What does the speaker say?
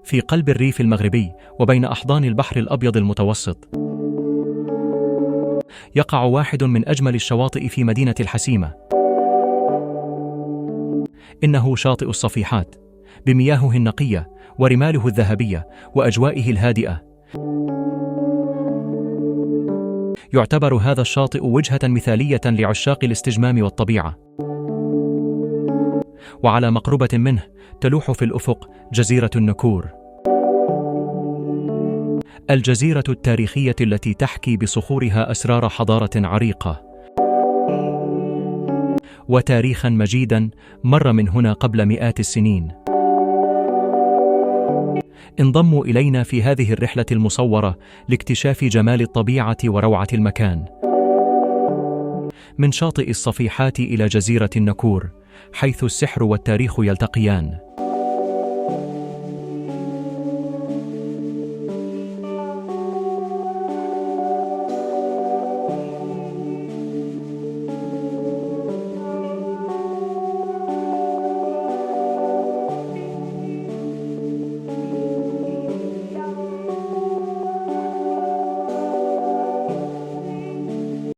في قلب الريف المغربي وبين أحضان البحر الأبيض المتوسط، يقع واحد من أجمل الشواطئ في مدينة الحسيمة. إنه شاطئ الصفيحات، بمياهه النقية ورماله الذهبية وأجوائه الهادئة. يعتبر هذا الشاطئ وجهة مثالية لعشاق الاستجمام والطبيعة. وعلى مقربة منه تلوح في الأفق جزيرة النكور، الجزيرة التاريخية التي تحكي بصخورها أسرار حضارة عريقة وتاريخا مجيدا مر من هنا قبل مئات السنين. انضموا إلينا في هذه الرحلة المصورة لاكتشاف جمال الطبيعة وروعة المكان. من شاطئ الصفيحات إلى جزيرة النكور، حيث السحر والتاريخ يلتقيان.